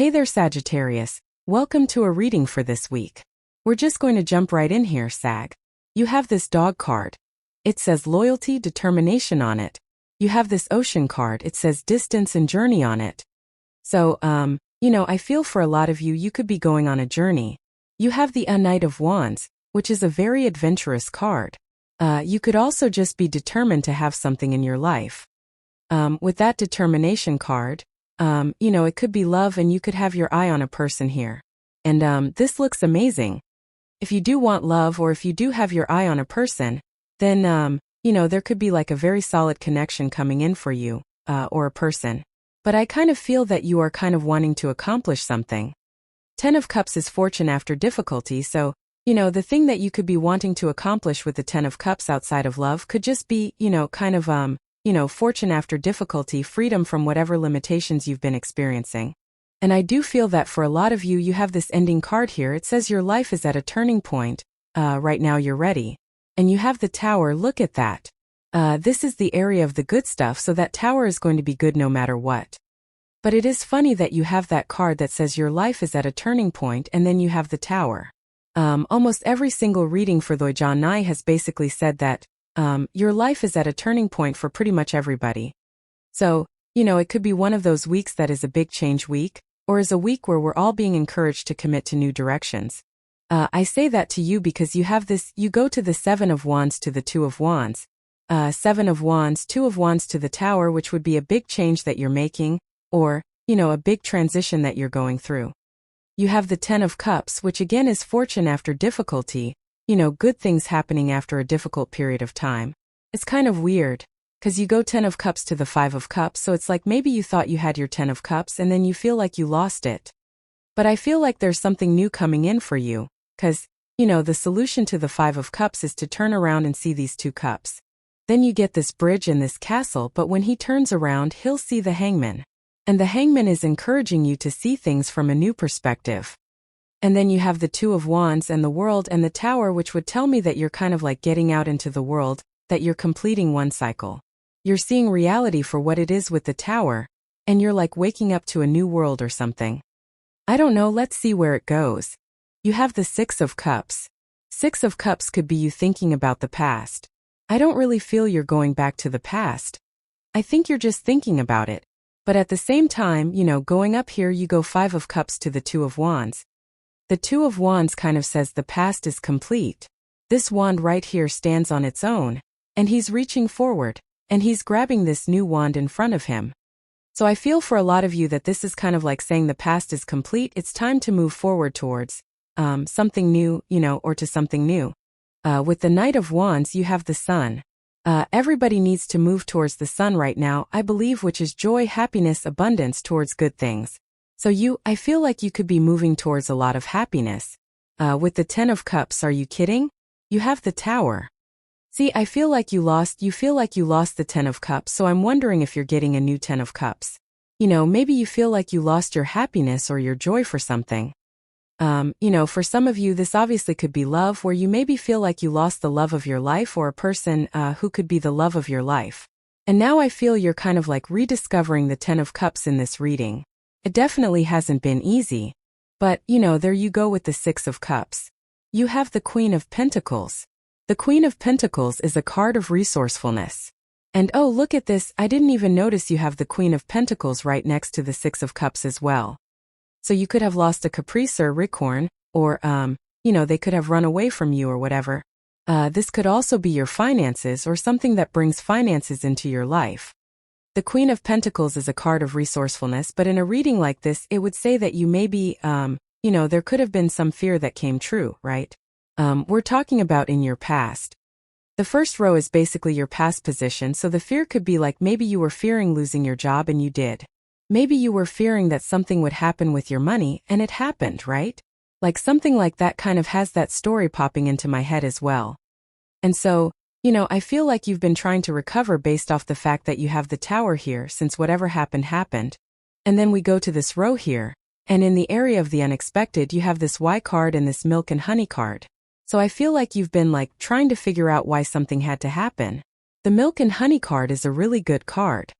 Hey there, Sagittarius. Welcome to a reading for this week. We're just going to jump right in here, Sag. You have this dog card. It says loyalty, determination on it. You have this ocean card. It says distance and journey on it. So, I feel for a lot of you, you could be going on a journey. You have the Knight of Wands, which is a very adventurous card. You could also just be determined to have something in your life. With that determination card, it could be love and you could have your eye on a person here. And this looks amazing. If you do want love or if you do have your eye on a person, then, there could be like a very solid connection coming in for you, or a person. But I kind of feel that you are kind of wanting to accomplish something. 10 of Cups is fortune after difficulty, so, the thing that you could be wanting to accomplish with the 10 of Cups outside of love could just be, fortune after difficulty, freedom from whatever limitations you've been experiencing. And I do feel that for a lot of you, you have this ending card here. It says your life is at a turning point. Right now you're ready. And you have the Tower. Look at that. This is the area of the good stuff, so that Tower is going to be good no matter what. But it is funny that you have that card that says your life is at a turning point and then you have the Tower. Almost every single reading for Doi has basically said that your life is at a turning point for pretty much everybody. So, it could be one of those weeks that is a big change week, or is a week where we're all being encouraged to commit to new directions. I say that to you because you have this, you go to the 7 of Wands to the 2 of Wands. 7 of Wands, 2 of Wands to the Tower, which would be a big change that you're making, or, a big transition that you're going through. You have the 10 of Cups, which again is fortune after difficulty, good things happening after a difficult period of time. It's kind of weird, because you go 10 of Cups to the 5 of Cups, so it's like maybe you thought you had your 10 of Cups and then you feel like you lost it. But I feel like there's something new coming in for you, because, the solution to the 5 of Cups is to turn around and see these 2 cups. Then you get this bridge and this castle, but when he turns around, he'll see the Hangman. And the Hangman is encouraging you to see things from a new perspective. And then you have the 2 of Wands and the World and the Tower, which would tell me that you're kind of like getting out into the world, that you're completing one cycle. You're seeing reality for what it is with the Tower, and you're like waking up to a new world or something. I don't know, let's see where it goes. You have the 6 of Cups. 6 of Cups could be you thinking about the past. I don't really feel you're going back to the past. I think you're just thinking about it. But at the same time, going up here you go 5 of Cups to the 2 of Wands. The 2 of Wands kind of says the past is complete. This wand right here stands on its own, and he's reaching forward, and he's grabbing this new wand in front of him. So I feel for a lot of you that this is kind of like saying the past is complete, it's time to move forward towards something new, or to something new. With the Knight of Wands, you have the Sun. Everybody needs to move towards the sun right now, I believe, which is joy, happiness, abundance, towards good things. So I feel like you could be moving towards a lot of happiness. With the 10 of Cups, are you kidding? You have the Tower. See, I feel like you feel like you lost the 10 of Cups, so I'm wondering if you're getting a new 10 of Cups. Maybe you feel like you lost your happiness or your joy for something. For some of you, this obviously could be love, where you maybe feel like you lost the love of your life or a person who could be the love of your life. And now I feel you're kind of like rediscovering the 10 of Cups in this reading. It definitely hasn't been easy. But, there you go with the 6 of Cups. You have the Queen of Pentacles. The Queen of Pentacles is a card of resourcefulness. And oh, look at this, I didn't even notice you have the Queen of Pentacles right next to the 6 of Cups as well. So you could have lost a caprice or Ricorn, or, they could have run away from you or whatever. This could also be your finances or something that brings finances into your life. The Queen of Pentacles is a card of resourcefulness, but in a reading like this, it would say that you maybe, there could have been some fear that came true, right? We're talking about in your past. The first row is basically your past position, so the fear could be like maybe you were fearing losing your job and you did. Maybe you were fearing that something would happen with your money, and it happened, right? Like something like that kind of has that story popping into my head as well. And so, I feel like you've been trying to recover based off the fact that you have the Tower here, since whatever happened. And then we go to this row here, and in the area of the unexpected you have this Y card and this Milk and Honey card. So I feel like you've been like trying to figure out why something had to happen. The Milk and Honey card is a really good card.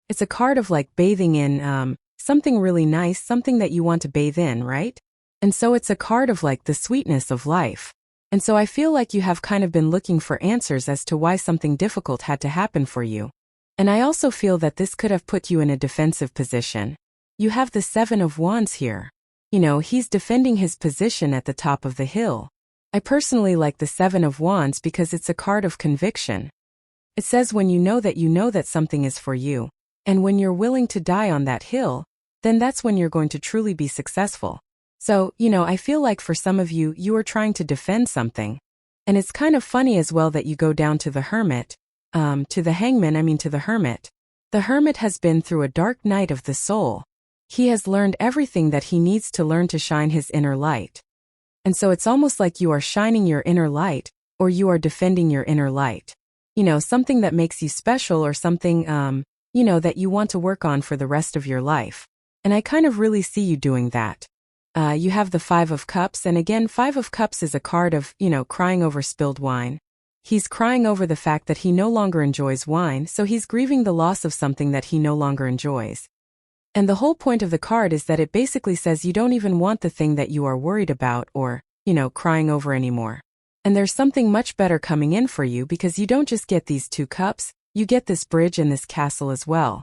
It's a card of like bathing in, Something really nice, something that you want to bathe in, right? And so it's a card of like the sweetness of life. And so I feel like you have kind of been looking for answers as to why something difficult had to happen for you. And I also feel that this could have put you in a defensive position. You have the Seven of Wands here. He's defending his position at the top of the hill. I personally like the Seven of Wands because it's a card of conviction. It says when you know that something is for you, and when you're willing to die on that hill, then that's when you're going to truly be successful. So, I feel like for some of you, you are trying to defend something. And it's kind of funny as well that you go down to the Hermit, to the Hangman, to the Hermit. The Hermit has been through a dark night of the soul. He has learned everything that he needs to learn to shine his inner light. And so it's almost like you are shining your inner light, or you are defending your inner light. Something that makes you special or something, that you want to work on for the rest of your life. And I kind of really see you doing that. You have the Five of Cups, and again, Five of Cups is a card of, crying over spilled wine. He's crying over the fact that he no longer enjoys wine, so he's grieving the loss of something that he no longer enjoys. And the whole point of the card is that it basically says you don't even want the thing that you are worried about or, crying over anymore. And there's something much better coming in for you because you don't just get these two cups, you get this bridge and this castle as well.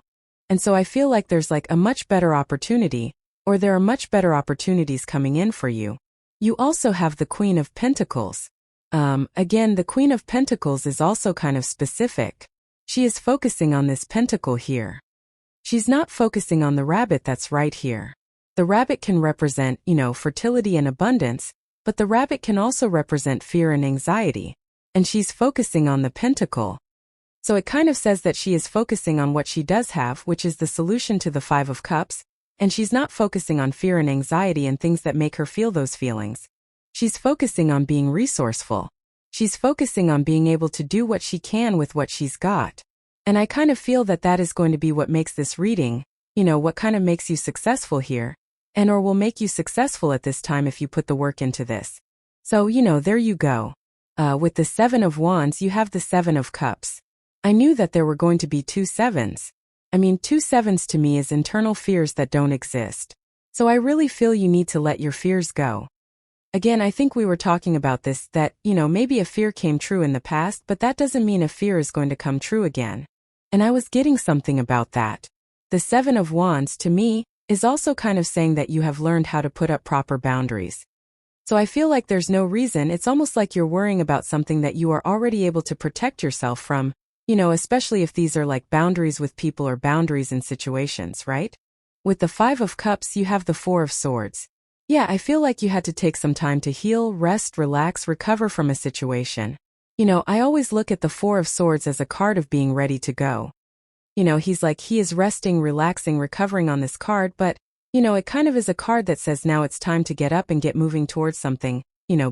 And so I feel like there's like a much better opportunity, or there are much better opportunities coming in for you. You also have the Queen of Pentacles. Again, the Queen of Pentacles is also kind of specific. She is focusing on this pentacle here. She's not focusing on the rabbit that's right here. The rabbit can represent, fertility and abundance, but the rabbit can also represent fear and anxiety. And she's focusing on the pentacle. So it kind of says that she is focusing on what she does have, which is the solution to the Five of Cups, and she's not focusing on fear and anxiety and things that make her feel those feelings. She's focusing on being resourceful. She's focusing on being able to do what she can with what she's got. And I kind of feel that that is going to be what makes this reading, what kind of makes you successful here, and or will make you successful at this time if you put the work into this. So, there you go. With the Seven of Wands, you have the Seven of Cups. I knew that there were going to be two sevens. Two sevens to me is internal fears that don't exist. So I really feel you need to let your fears go. Again, I think we were talking about this, that, maybe a fear came true in the past, but that doesn't mean a fear is going to come true again. And I was getting something about that. The Seven of Wands, to me, is also kind of saying that you have learned how to put up proper boundaries. So I feel like there's no reason, it's almost like you're worrying about something that you are already able to protect yourself from, especially if these are like boundaries with people or boundaries in situations, right? With the Five of Cups, you have the Four of Swords. Yeah, I feel like you had to take some time to heal, rest, relax, recover from a situation. I always look at the Four of Swords as a card of being ready to go. He is resting, relaxing, recovering on this card, but, it kind of is a card that says now it's time to get up and get moving towards something,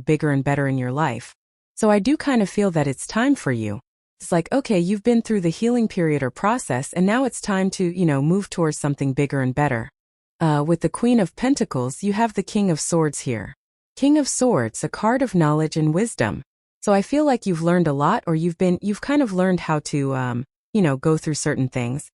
bigger and better in your life. So I do kind of feel that it's time for you. It's like, okay, you've been through the healing period or process, and now it's time to, move towards something bigger and better. With the Queen of Pentacles, you have the King of Swords here. King of Swords, a card of knowledge and wisdom. So I feel like you've learned a lot, or you've kind of learned how to, go through certain things.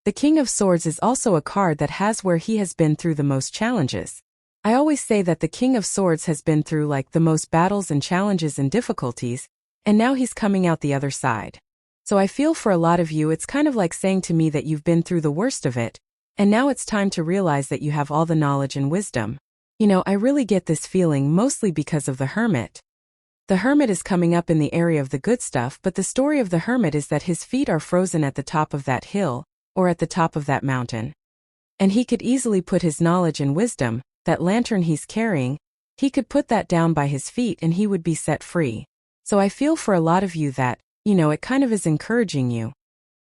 The King of Swords is also a card that has where he has been through the most challenges. I always say that the King of Swords has been through like the most battles and challenges and difficulties, and now he's coming out the other side. So I feel for a lot of you, it's kind of like saying to me that you've been through the worst of it, and now it's time to realize that you have all the knowledge and wisdom. I really get this feeling mostly because of the Hermit. The Hermit is coming up in the area of the good stuff, but the story of the Hermit is that his feet are frozen at the top of that hill, or at the top of that mountain. And he could easily put his knowledge and wisdom, that lantern he's carrying, he could put that down by his feet and he would be set free. So I feel for a lot of you that, it kind of is encouraging you.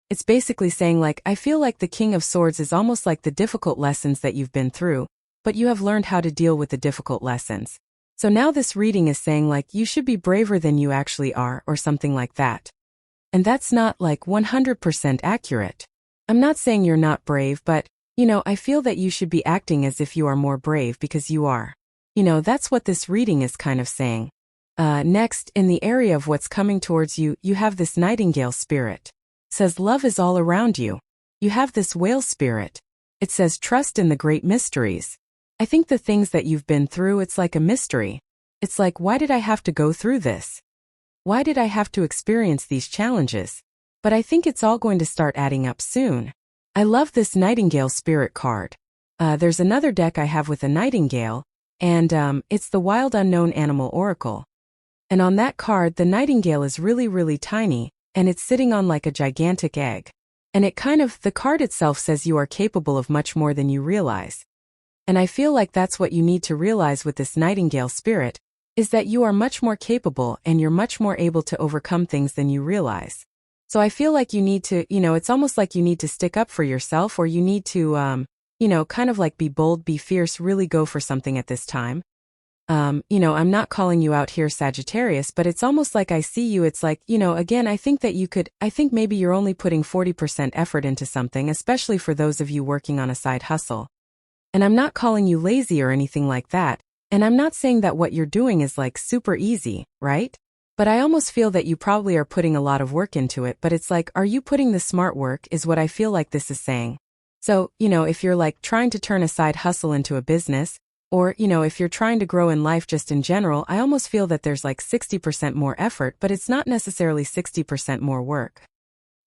It's basically saying like, I feel like the King of Swords is almost like the difficult lessons that you've been through, but you have learned how to deal with the difficult lessons. So now this reading is saying like, you should be braver than you actually are, or something like that. And that's not like 100% accurate. I'm not saying you're not brave, but, I feel that you should be acting as if you are more brave because you are. That's what this reading is kind of saying. Next, in the area of what's coming towards you, you have this nightingale spirit. It says love is all around you. You have this whale spirit. It says trust in the great mysteries. I think the things that you've been through, it's like a mystery. It's like, why did I have to go through this? Why did I have to experience these challenges? But I think it's all going to start adding up soon. I love this Nightingale Spirit card. There's another deck I have with a nightingale, and it's the Wild Unknown Animal Oracle. And on that card, the nightingale is really, really tiny, and it's sitting on like a gigantic egg. And the card itself says you are capable of much more than you realize. And I feel like that's what you need to realize with this Nightingale Spirit, is that you are much more capable and you're much more able to overcome things than you realize. So I feel like you need to, it's almost like you need to stick up for yourself, or you need to, kind of like be bold, be fierce, really go for something at this time. I'm not calling you out here, Sagittarius, but it's almost like I see you. It's like, again, I think maybe you're only putting 40% effort into something, especially for those of you working on a side hustle. And I'm not calling you lazy or anything like that. And I'm not saying that what you're doing is like super easy, right? But I almost feel that you probably are putting a lot of work into it, but it's like, are you putting the smart work is what I feel like this is saying. So, if you're like trying to turn a side hustle into a business, or, if you're trying to grow in life just in general, I almost feel that there's like 60% more effort, but it's not necessarily 60% more work.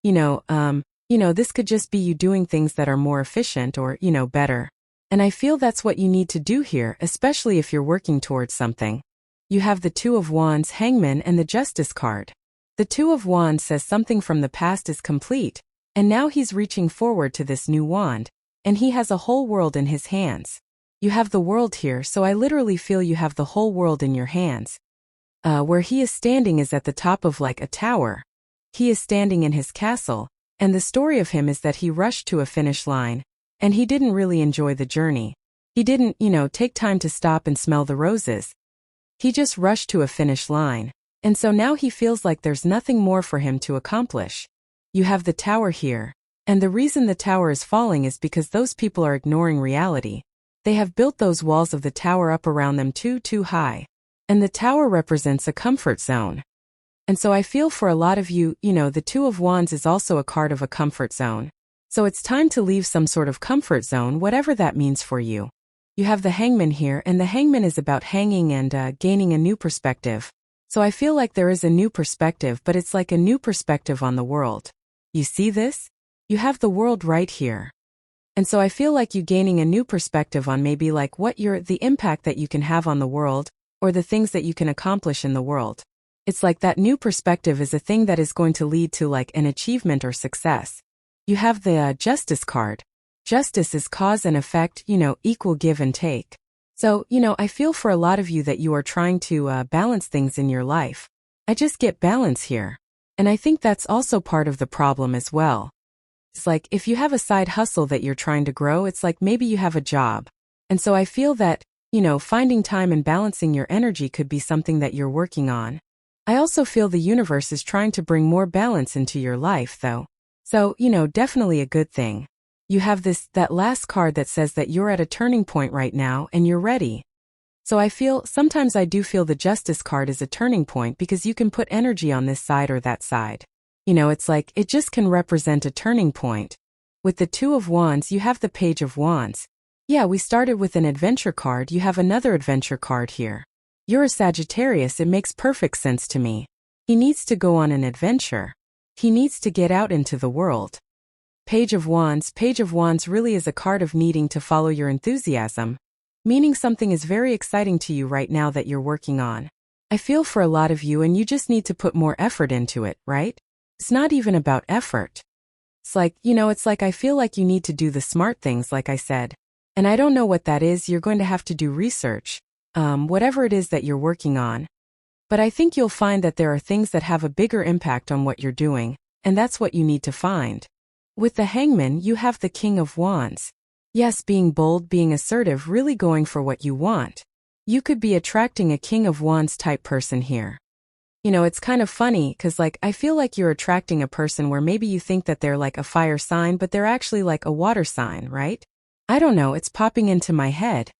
This could just be you doing things that are more efficient or, better. And I feel that's what you need to do here, especially if you're working towards something. You have the Two of Wands, Hangman, and the Justice card. The Two of Wands says something from the past is complete, and now he's reaching forward to this new wand, and he has a whole world in his hands. You have the world here, so I literally feel you have the whole world in your hands. Where he is standing is at the top of like a tower. He is standing in his castle, and the story of him is that he rushed to a finish line, and he didn't really enjoy the journey. He didn't, take time to stop and smell the roses. He just rushed to a finish line, and so now he feels like there's nothing more for him to accomplish. You have the tower here, and the reason the tower is falling is because those people are ignoring reality. They have built those walls of the tower up around them too high, and the tower represents a comfort zone. And so I feel for a lot of you, the Two of Wands is also a card of a comfort zone. So it's time to leave some sort of comfort zone, whatever that means for you. You have the Hangman here, and the Hangman is about hanging and gaining a new perspective. So I feel like there is a new perspective, but it's like a new perspective on the world. You see this? You have the world right here. And so I feel like you gaining a new perspective on maybe like the impact that you can have on the world, or the things that you can accomplish in the world. It's like that new perspective is a thing that is going to lead to like an achievement or success. You have the Justice card. Justice is cause and effect, equal give and take. So, I feel for a lot of you that you are trying to balance things in your life. I just get balance here. And I think that's also part of the problem as well. It's like if you have a side hustle that you're trying to grow, it's like maybe you have a job. And so I feel that, finding time and balancing your energy could be something that you're working on. I also feel the universe is trying to bring more balance into your life though. So, definitely a good thing. You have that last card that says that you're at a turning point right now and you're ready. So sometimes I do feel the Justice card is a turning point because you can put energy on this side or that side. It's like, it just can represent a turning point. With the Two of Wands, you have the Page of Wands. Yeah, we started with an adventure card, you have another adventure card here. You're a Sagittarius, it makes perfect sense to me. He needs to go on an adventure. He needs to get out into the world. Page of Wands really is a card of needing to follow your enthusiasm, meaning something is very exciting to you right now that you're working on. I feel for a lot of you and you just need to put more effort into it, right? It's not even about effort. It's like I feel like you need to do the smart things like I said. And I don't know what that is, you're going to have to do research, whatever it is that you're working on. But I think you'll find that there are things that have a bigger impact on what you're doing, and that's what you need to find. With the Hangman, you have the King of Wands. Yes, being bold, being assertive, really going for what you want. You could be attracting a King of Wands type person here. It's kind of funny because I feel like you're attracting a person where maybe you think that they're like a fire sign, but they're actually like a water sign, right? I don't know, it's popping into my head.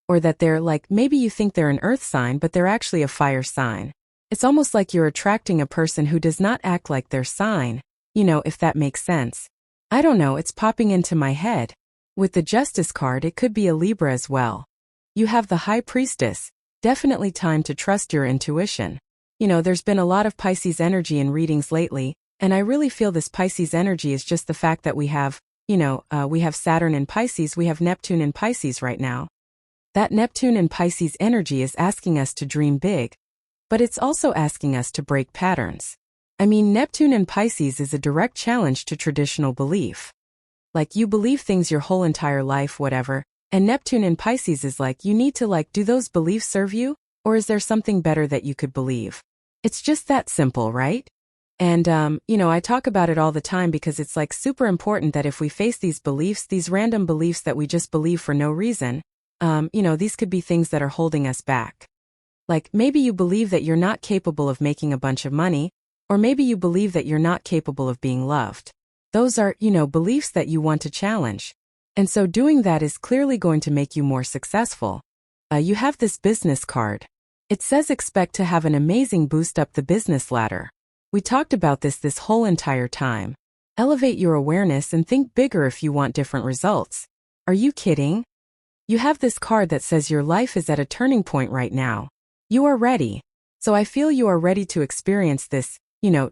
Or that they're maybe you think they're an earth sign, but they're actually a fire sign. It's almost like you're attracting a person who does not act like their sign, if that makes sense. I don't know, it's popping into my head. With the Justice card, it could be a Libra as well. You have the High Priestess. Definitely time to trust your intuition. There's been a lot of Pisces energy in readings lately, and I really feel this Pisces energy is just the fact that we have Saturn in Pisces, we have Neptune in Pisces right now. That Neptune in Pisces energy is asking us to dream big, but it's also asking us to break patterns. Neptune in Pisces is a direct challenge to traditional belief. Like, you believe things your whole entire life, whatever, and Neptune in Pisces is like, you need to do those beliefs serve you? Or is there something better that you could believe? It's just that simple, right? And, I talk about it all the time because it's super important that if we face these beliefs, these random beliefs that we just believe for no reason, these could be things that are holding us back. Like, maybe you believe that you're not capable of making a bunch of money, or maybe you believe that you're not capable of being loved. Those are, beliefs that you want to challenge. And so doing that is clearly going to make you more successful. You have this Business card. It says expect to have an amazing boost up the business ladder. We talked about this whole entire time. Elevate your awareness and think bigger if you want different results. Are you kidding? You have this card that says your life is at a turning point right now. You are ready. So I feel you are ready to experience this,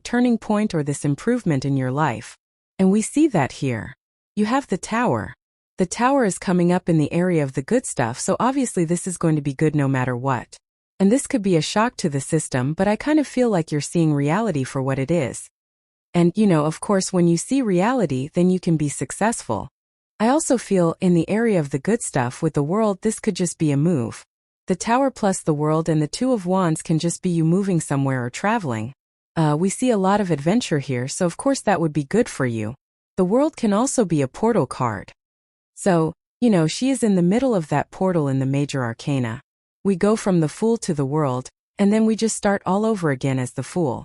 turning point or this improvement in your life. And we see that here. You have the Tower. The Tower is coming up in the area of the good stuff, so obviously this is going to be good no matter what. And this could be a shock to the system, but I kind of feel like you're seeing reality for what it is. And, of course, when you see reality, then you can be successful. I also feel in the area of the good stuff with the World, this could just be a move. The Tower plus the World and the Two of Wands can just be you moving somewhere or traveling. We see a lot of adventure here, so of course that would be good for you. The World can also be a portal card. So, she is in the middle of that portal in the major arcana. We go from the Fool to the World, and then we just start all over again as the Fool.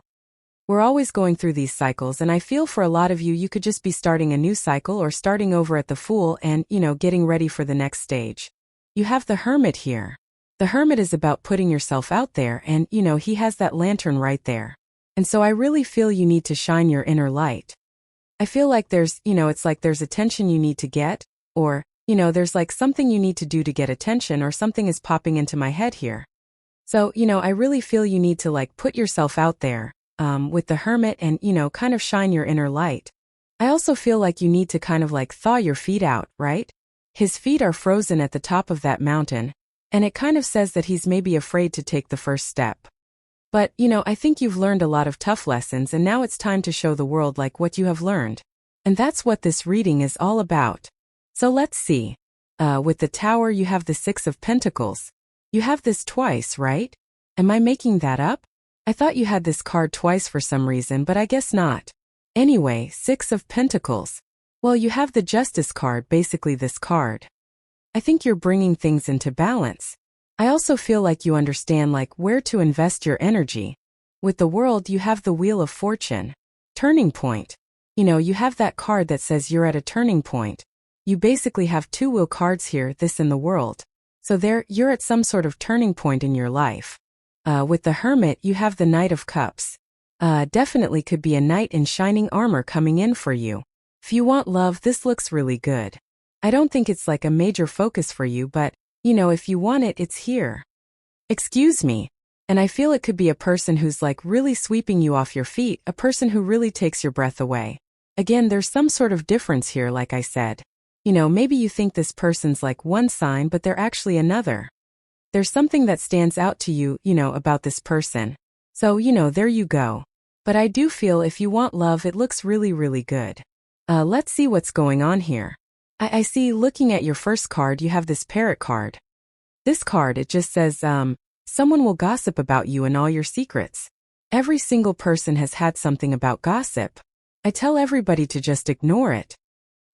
We're always going through these cycles, and I feel for a lot of you, you could just be starting a new cycle or starting over at the Fool and, getting ready for the next stage. You have the Hermit here. The Hermit is about putting yourself out there, and, he has that lantern right there. And so I really feel you need to shine your inner light. I feel like there's, it's like there's attention you need to get, or, there's something you need to do to get attention, or something is popping into my head here. So, I really feel you need to put yourself out there, with the Hermit and, kind of shine your inner light. I also feel like you need to kind of thaw your feet out, right? His feet are frozen at the top of that mountain, and it kind of says that he's maybe afraid to take the first step. But, I think you've learned a lot of tough lessons, and now it's time to show the world what you have learned. And that's what this reading is all about. So let's see. With the Tower, you have the Six of Pentacles. You have this twice, right? Am I making that up? I thought you had this card twice for some reason, but I guess not. Anyway, Six of Pentacles. Well, you have the Justice card, basically this card. I think you're bringing things into balance. I also feel like you understand where to invest your energy. With the World, you have the Wheel of Fortune. Turning point. You have that card that says you're at a turning point. You basically have two wheel cards here, this and the World. So you're at some sort of turning point in your life. With the Hermit, you have the Knight of Cups. Definitely could be a knight in shining armor coming in for you. If you want love, this looks really good. I don't think it's a major focus for you, but, if you want it, it's here. Excuse me. And I feel it could be a person who's really sweeping you off your feet, a person who really takes your breath away. Again, there's some sort of difference here, like I said. Maybe you think this person's one sign, but they're actually another. There's something that stands out to you, about this person. So, there you go. But I do feel if you want love, it looks really, really good. Let's see what's going on here. I see, looking at your first card, you have this Parrot card. This card, it just says, someone will gossip about you and all your secrets. Every single person has had something about gossip. I tell everybody to just ignore it.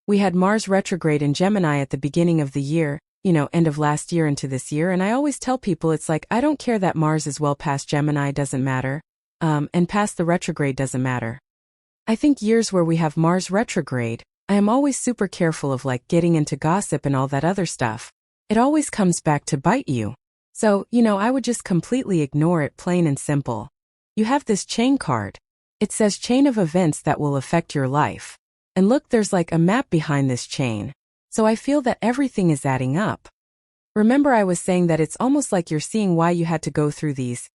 We had Mars retrograde in Gemini at the beginning of the year, end of last year into this year, and I always tell people it's I don't care that Mars is well past Gemini, doesn't matter, and past the retrograde doesn't matter. I think years where we have Mars retrograde, I am always super careful of getting into gossip and all that other stuff. It always comes back to bite you. So, I would just completely ignore it, plain and simple. You have this Chain card. It says chain of events that will affect your life. And look, there's a map behind this chain. So I feel that everything is adding up. Remember I was saying that it's almost like you're seeing why you had to go through these,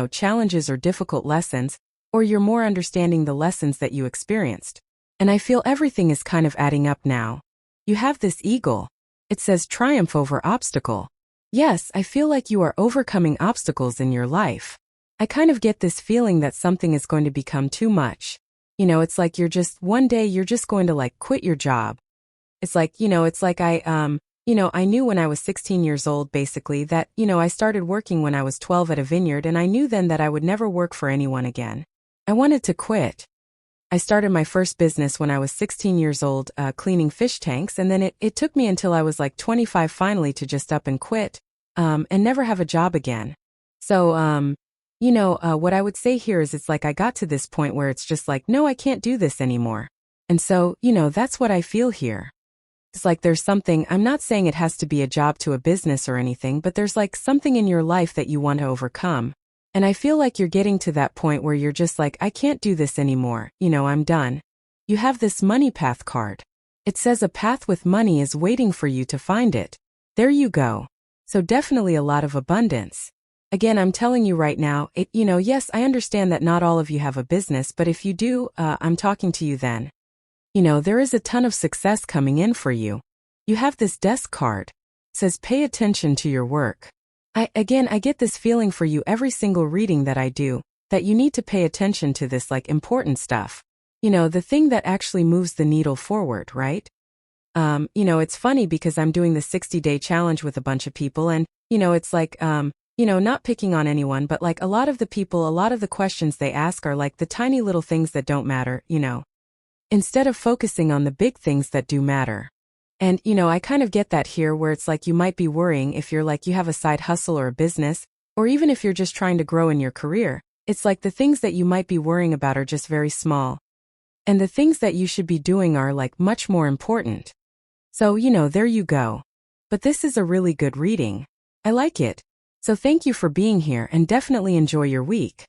challenges or difficult lessons, or you're more understanding the lessons that you experienced. And I feel everything is kind of adding up now. You have this eagle. It says triumph over obstacle. Yes, I feel like you are overcoming obstacles in your life. I kind of get this feeling that something is going to become too much. It's like one day you're just going to quit your job. It's like, I knew when I was 16 years old, basically, that, I started working when I was 12 at a vineyard, and I knew then that I would never work for anyone again. I wanted to quit. I started my first business when I was 16 years old, cleaning fish tanks, and then it took me until I was 25 finally to just up and quit, and never have a job again. So, what I would say here is it's like I got to this point where it's just no, I can't do this anymore. And so, that's what I feel here. It's like there's something, I'm not saying it has to be a job to a business or anything, but there's something in your life that you want to overcome. And I feel like you're getting to that point where you're just I can't do this anymore, I'm done. You have this money path card. It says a path with money is waiting for you to find it. There you go. So definitely a lot of abundance. Again, I'm telling you right now, yes, I understand that not all of you have a business, but if you do, I'm talking to you then. There is a ton of success coming in for you. You have this desk card. It says pay attention to your work. I get this feeling for you every single reading that I do, that you need to pay attention to this important stuff. The thing that actually moves the needle forward, right? It's funny because I'm doing the 60-day challenge with a bunch of people and, it's not picking on anyone, but a lot of the people, a lot of the questions they ask are the tiny little things that don't matter, instead of focusing on the big things that do matter. And, I kind of get that here where it's you might be worrying if you're you have a side hustle or a business, or even if you're just trying to grow in your career. It's the things that you might be worrying about are just very small. And the things that you should be doing are much more important. So, there you go. But this is a really good reading. I like it. So thank you for being here and definitely enjoy your week.